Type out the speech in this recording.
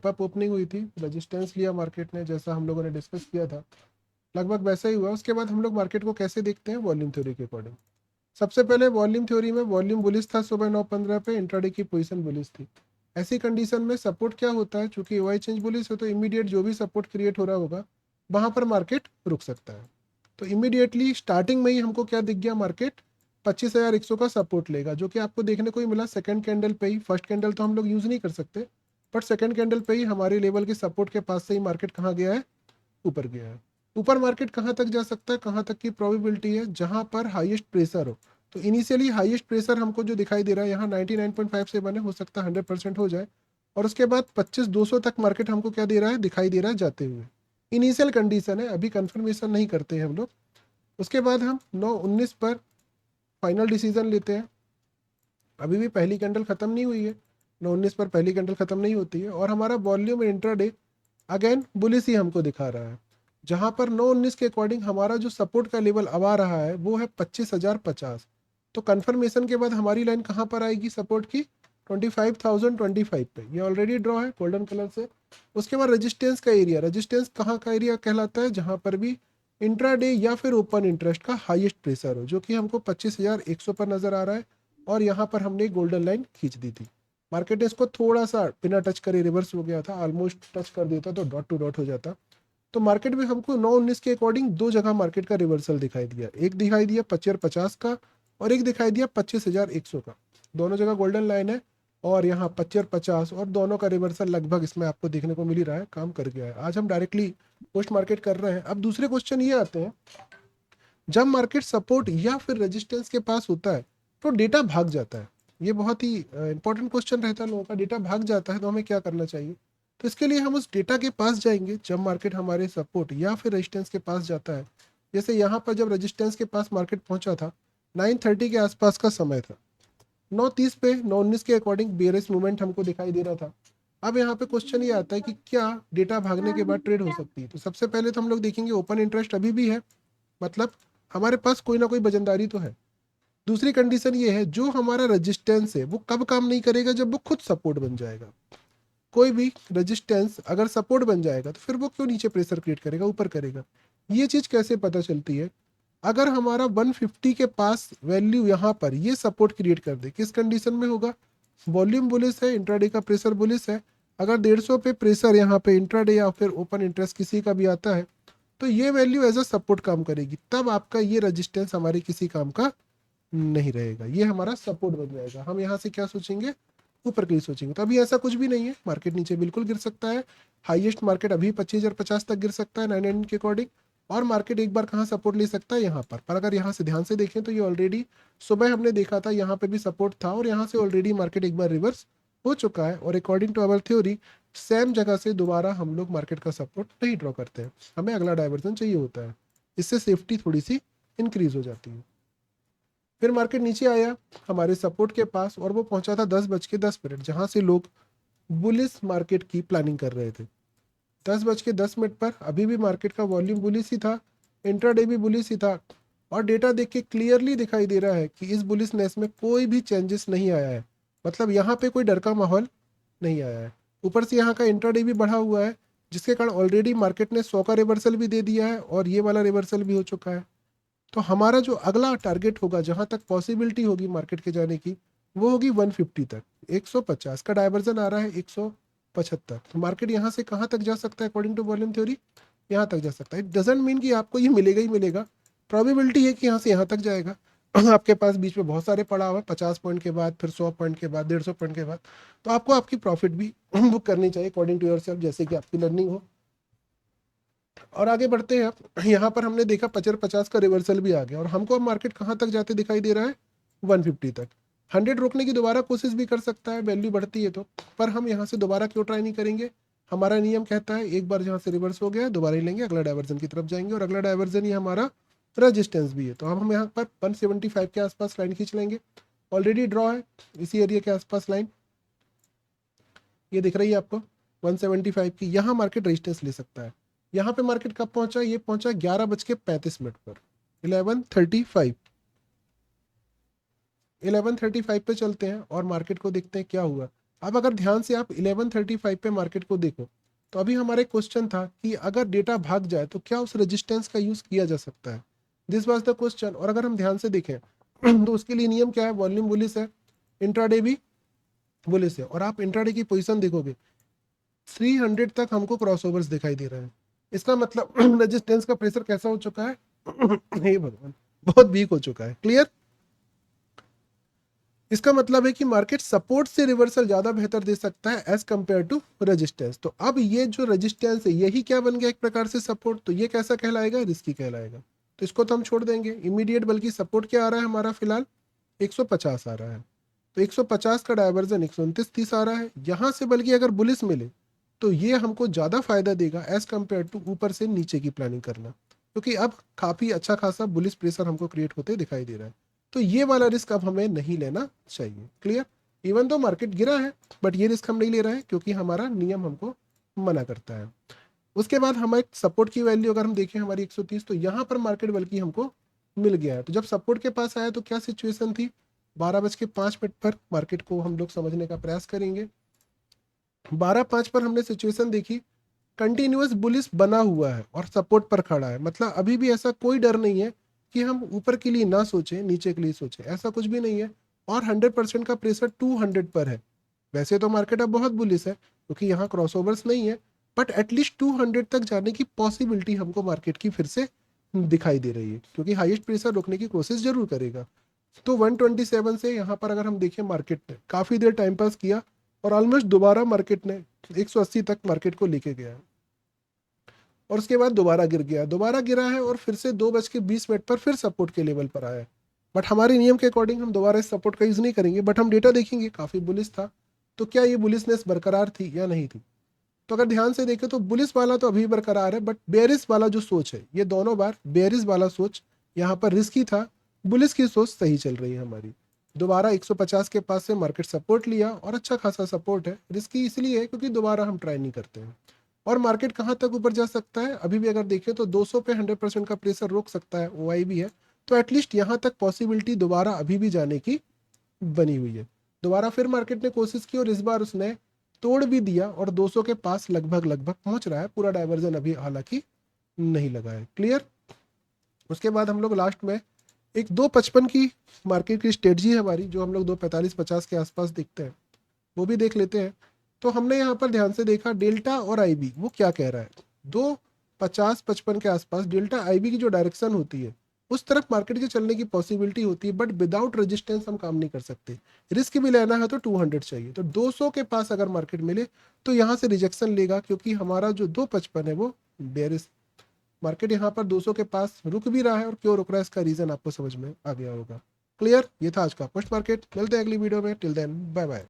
Up opening हुई थी, resistance लिया मार्केट ने, जैसा हम लोगों ने डिस्कस किया था लगभग वैसा ही हुआ। उसके बाद हम लोग मार्केट को कैसे देखते हैं, वॉल्यूम थ्योरी के अकॉर्डिंग। सबसे पहले वॉल्यूम थ्योरी में वॉल्यूम बुलिश था सुबह 9:15 पे, इंट्राडे की पोजीशन बुलिश थी। ऐसी कंडीशन में सपोर्ट क्या होता है, चूंकि ओआई चेंज बुलिश है तो इमीडिएट जो भी सपोर्ट क्रिएट हो रहा होगा वहां पर मार्केट रुक सकता है। तो इमीडिएटली स्टार्टिंग में ही हमको क्या दिख गया, मार्केट 25,100 का सपोर्ट लेगा, जो कि आपको देखने को ही मिला सेकंड कैंडल पे ही। फर्स्ट कैंडल तो हम लोग यूज नहीं कर सकते, बट सेकंड कैंडल पे ही हमारे लेवल के सपोर्ट के पास से ही मार्केट कहाँ गया है, ऊपर गया है। ऊपर मार्केट कहाँ तक जा सकता है, कहाँ तक की प्रोबेबिलिटी है, जहां पर हाईएस्ट प्रेशर हो। तो इनिशियली हाईएस्ट प्रेशर हमको जो दिखाई दे रहा है यहाँ 99.5 से बने, हो सकता है 100% हो जाए। और उसके बाद 25,200 तक मार्केट हमको क्या दे रहा है, दिखाई दे रहा है जाते हुए। इनिशियल कंडीशन है, अभी कंफर्मेशन नहीं करते हैं हम लोग। उसके बाद हम 9:19 पर फाइनल डिसीजन लेते हैं। अभी भी पहली कैंडल खत्म नहीं हुई है, 9:19 पर पहली कैंडल खत्म नहीं होती है, और हमारा वॉल्यूम इंट्राडे अगेन बुलिश ही हमको दिखा रहा है। जहां पर 9:19 के अकॉर्डिंग हमारा जो सपोर्ट का लेवल अब आ रहा है वो है 25,050। तो कंफर्मेशन के बाद हमारी लाइन कहाँ पर आएगी सपोर्ट की, 25,025 पे। ये ऑलरेडी ड्रॉ है गोल्डन कलर से। उसके बाद रेजिस्टेंस का एरिया, रेजिस्टेंस कहाँ का एरिया कहलाता है, जहां पर भी इंट्राडे या फिर ओपन इंटरेस्ट का हाईएस्ट प्रेशर हो, जो कि हमको 25,100 पर नजर आ रहा है। और यहाँ पर हमने गोल्डन लाइन खींच दी थी। मार्केट ने इसको थोड़ा सा बिना टच करे रिवर्स हो गया था, ऑलमोस्ट टच कर देता तो डॉट टू डॉट हो जाता। तो मार्केट में हमको 9:19 के अकॉर्डिंग दो जगह मार्केट का रिवर्सल दिखाई दिया, एक दिखाई दिया 25,50 का और एक दिखाई दिया 25,100 का। दोनों जगह गोल्डन लाइन है और यहाँ 25,50 और दोनों का रिवर्सल लगभग इसमें आपको देखने को मिल ही रहा है, काम कर गया है। आज हम डायरेक्टली पोस्ट मार्केट कर रहे हैं। अब दूसरे क्वेश्चन ये आते हैं, जब मार्केट सपोर्ट या फिर रेजिस्टेंस के पास होता है तो डेटा भाग जाता है। ये बहुत ही इंपॉर्टेंट क्वेश्चन रहता है लोगों का, डेटा भाग जाता है तो हमें क्या करना चाहिए। तो इसके लिए हम उस डेटा के पास जाएंगे जब मार्केट हमारे सपोर्ट या फिर रेजिस्टेंस के पास जाता है। जैसे यहाँ पर जब रेजिस्टेंस के पास मार्केट पहुंचा था 9:30 के आसपास का समय था, 9:30 पे 9:19 के अकॉर्डिंग बेयरिश मूवमेंट हमको दिखाई दे रहा था। अब यहाँ पे क्वेश्चन ये आता है कि क्या डेटा भागने के बाद ट्रेड हो सकती है। तो सबसे पहले तो हम लोग देखेंगे ओपन इंटरेस्ट अभी भी है, मतलब हमारे पास कोई ना कोई वजनदारी तो है। दूसरी कंडीशन ये है, जो हमारा रेजिस्टेंस है वो कब काम नहीं करेगा, जब वो खुद सपोर्ट बन जाएगा। कोई भी रेजिस्टेंस अगर सपोर्ट बन जाएगा तो फिर वो क्यों नीचे प्रेशर क्रिएट करेगा, ऊपर करेगा। ये चीज कैसे पता चलती है, अगर हमारा 150 के पास वैल्यू यहाँ पर ये सपोर्ट क्रिएट कर दे, किस कंडीशन में होगा, वॉल्यूम बुलिश है, इंट्राडे का प्रेशर बुलिश है। अगर 150 पे प्रेशर यहाँ पे इंट्राडे या फिर ओपन इंटरेस्ट किसी का भी आता है तो ये वैल्यू एज अ सपोर्ट काम करेगी, तब आपका ये रेजिस्टेंस हमारे किसी काम का नहीं रहेगा, ये हमारा सपोर्ट बन जाएगा। हम यहाँ से क्या सोचेंगे, ऊपर के लिए सोचेंगे। तो अभी ऐसा कुछ भी नहीं है, मार्केट नीचे बिल्कुल गिर सकता है। हाईएस्ट मार्केट अभी 25,050 तक गिर सकता है 9 के अकॉर्डिंग। और मार्केट एक बार कहाँ सपोर्ट ले सकता है, यहाँ पर अगर यहाँ से ध्यान से देखें तो ये ऑलरेडी सुबह हमने देखा था, यहाँ पे भी सपोर्ट था और यहाँ से ऑलरेडी मार्केट एक बार रिवर्स हो चुका है। और according to our theory same जगह से दोबारा हम लोग मार्केट का सपोर्ट नहीं ड्रॉ करते हैं, हमें अगला डाइवर्जन चाहिए होता है। इससे सेफ्टी थोड़ी सी इंक्रीज हो जाती है। फिर मार्केट नीचे आया हमारे सपोर्ट के पास और वो पहुंचा था 10:10, जहां से लोग बुलिस मार्केट की प्लानिंग कर रहे थे। 10:10 पर अभी भी मार्केट का वॉल्यूम बुलिस ही था, इंट्राडे भी बुलिस ही था। और डेटा देख के क्लियरली दिखाई दे रहा है कि इस बुलिसनेस में कोई भी चेंजेस नहीं आया है, मतलब यहाँ पे कोई डर का माहौल नहीं आया है। ऊपर से यहाँ का इंट्राडे भी बढ़ा हुआ है, जिसके कारण ऑलरेडी मार्केट ने 100 का रिवर्सल भी दे दिया है और ये वाला रिवर्सल भी हो चुका है। तो हमारा जो अगला टारगेट होगा, जहां तक पॉसिबिलिटी होगी मार्केट के जाने की, वो होगी 150 तक। 150 का डाइवर्जन आ रहा है 175, तो मार्केट यहाँ से कहाँ तक जा सकता है अकॉर्डिंग टू वॉल्यूम थ्योरी, यहाँ तक जा सकता है। इट डजेंट मीन कि आपको ये मिलेगा ही मिलेगा, प्रोबेबिलिटी है कि यहाँ से यहाँ तक जाएगा। आपके पास बीच में बहुत सारे पड़ा हुआ है, 50 पॉइंट के बाद, फिर 100 पॉइंट के बाद, 150 पॉइंट के बाद, तो आपको आपकी प्रॉफिट भी बुक करनी चाहिए अकॉर्डिंग टू योर सेल्फ, जैसे कि आपकी लर्निंग हो। और आगे बढ़ते हैं, यहाँ पर हमने देखा 50 का रिवर्सल भी आ गया और हमको अब मार्केट कहाँ तक जाते दिखाई दे रहा है, 150 तक। 100 रोकने की दोबारा कोशिश भी कर सकता है, वैल्यू बढ़ती है तो। पर हम यहाँ से दोबारा क्यों ट्राई नहीं करेंगे, हमारा नियम कहता है एक बार जहाँ से रिवर्स हो गया दोबारा ही लेंगे, अगला डाइवर्जन की तरफ जाएंगे और अगला डाइवर्जन ही हमारा रजिस्टेंस भी है। तो हम यहाँ पर 175 के आसपास लाइन खींच लेंगे, ऑलरेडी ड्रॉ है इसी एरिया के आसपास लाइन, ये दिख रही है आपको 175 की। यहाँ मार्केट रेजिस्टेंस ले सकता है। यहाँ पे मार्केट कब पहुंचा, ये पहुंचा 11:35 पर, 11:35। 11:35 पे चलते हैं और मार्केट को देखते हैं क्या हुआ। अब अगर ध्यान से आप 1135 पे मार्केट को देखो, तो अभी हमारा एक क्वेश्चन था कि अगर डेटा भाग जाए तो क्या उस रेजिस्टेंस का यूज किया जा सकता है, दिस वाज द क्वेश्चन। और अगर हम ध्यान से देखें तो उसके लिए नियम क्या है, वॉल्यूम बुलिश है, इंट्राडे भी बुलिश है, और आप इंट्राडे की पोजीशन देखोगे 300 तक हमको क्रॉसओवर्स दिखाई दे रहे हैं। इसका मतलब रेजिस्टेंस का प्रेशर कैसा हो चुका है हे भगवान, बहुत वीक हो चुका है। क्लियर? इसका मतलब है कि मार्केट सपोर्ट से रिवर्सल ज्यादा बेहतर दे सकता है एज कंपेयर टू रेजिस्टेंस। तो अब ये जो रेजिस्टेंस है यही क्या बन गया एक प्रकार से सपोर्ट, तो ये कैसा कहलाएगा, रिस्की कहलाएगा। तो इसको तो हम छोड़ देंगे इमीडिएट, बल्कि सपोर्ट क्या आ रहा है हमारा फिलहाल 150 आ रहा है। तो 150 का डायवर्जन 129.30 आ रहा है यहाँ से, बल्कि अगर बुलिस मिले तो ये हमको ज़्यादा फायदा देगा एज कम्पेयर टू ऊपर से नीचे की प्लानिंग करना, क्योंकि अब काफ़ी अच्छा खासा बुलिस प्रेशर हमको क्रिएट होते दिखाई दे रहा है। तो ये वाला रिस्क अब हमें नहीं लेना चाहिए। क्लियर? इवन तो मार्केट गिरा है बट ये रिस्क हम नहीं ले रहे हैं क्योंकि हमारा नियम हमको मना करता है। उसके बाद हमारे सपोर्ट की वैल्यू अगर हम देखें हमारी 130, तो यहाँ पर मार्केट बल्कि हमको मिल गया है। तो जब सपोर्ट के पास आया तो क्या सिचुएशन थी, 12:05 पर मार्केट को हम लोग समझने का प्रयास करेंगे। 12:05 पर हमने सिचुएशन देखी, कंटिन्यूअस बुलिस बना हुआ है और सपोर्ट पर खड़ा है, मतलब अभी भी ऐसा कोई डर नहीं है कि हम ऊपर के लिए ना सोचें नीचे के लिए सोचें, ऐसा कुछ भी नहीं है। और 100% का प्रेशर 200 पर है। वैसे तो मार्केट अब बहुत बुलिस है क्योंकि यहाँ क्रॉसओवर्स नहीं है, बट एटलीस्ट 200 तक जाने की पॉसिबिलिटी हमको मार्केट की फिर से दिखाई दे रही है, क्योंकि हाईएस्ट प्रेशर रोकने की कोशिश जरूर करेगा। तो 127 से यहाँ पर अगर हम देखें मार्केट ने काफ़ी देर टाइम पास किया और ऑलमोस्ट दोबारा मार्केट ने 180 तक मार्केट को लेके गया है, और उसके बाद दोबारा गिर गया, दोबारा गिरा है और फिर से 2:20 पर फिर सपोर्ट के लेवल पर आया है। बट हमारे नियम के अकॉर्डिंग हम दोबारा इस सपोर्ट का यूज़ नहीं करेंगे, बट हम डेटा देखेंगे काफ़ी बुलिस था। तो क्या ये बुलिसनेस बरकरार थी या नहीं थी? तो अगर ध्यान से देखें तो बुलिस वाला तो अभी बरकरार है, बट बेरिस वाला जो सोच है, ये दोनों बार बेरिस वाला सोच यहाँ पर रिस्की था, बुलिस की सोच सही चल रही है हमारी। दोबारा 150 के पास से मार्केट सपोर्ट लिया और अच्छा खासा सपोर्ट है, रिस्की इसलिए है क्योंकि दोबारा हम ट्राई नहीं करते हैं। और मार्केट कहाँ तक ऊपर जा सकता है, अभी भी अगर देखें तो 200 पे 100% का प्रेशर रोक सकता है, ओआई भी है। तो एटलीस्ट यहाँ तक पॉसिबिलिटी दोबारा अभी भी जाने की बनी हुई है। दोबारा फिर मार्केट ने कोशिश की और इस बार उसने तोड़ भी दिया और 200 के पास लगभग लगभग पहुंच रहा है, पूरा डाइवर्जन अभी हालांकि नहीं लगा है। क्लियर? उसके बाद हम लोग लास्ट में एक 255 की मार्केट की स्ट्रेटजी है हमारी, जो हम लोग 245-50 के आसपास देखते हैं, वो भी देख लेते हैं। तो हमने यहाँ पर ध्यान से देखा डेल्टा और आईबी वो क्या कह रहा है, 250-55 के आसपास डेल्टा आईबी की जो डायरेक्शन होती है उस तरफ मार्केट के चलने की पॉसिबिलिटी होती है, बट विदाउट रेजिस्टेंस हम काम नहीं कर सकते। रिस्क भी लेना है तो 200 चाहिए, तो 200 के पास अगर मार्केट मिले तो यहाँ से रिजेक्शन लेगा, क्योंकि हमारा जो 255 है वो बेरिस। मार्केट यहाँ पर 200 के पास रुक भी रहा है, और क्यों रुक रहा है इसका रीजन आपको समझ में आ गया होगा। क्लियर? ये था आज का पोस्ट मार्केट, मिलते हैं अगली वीडियो में, टिल देन बाय बाय।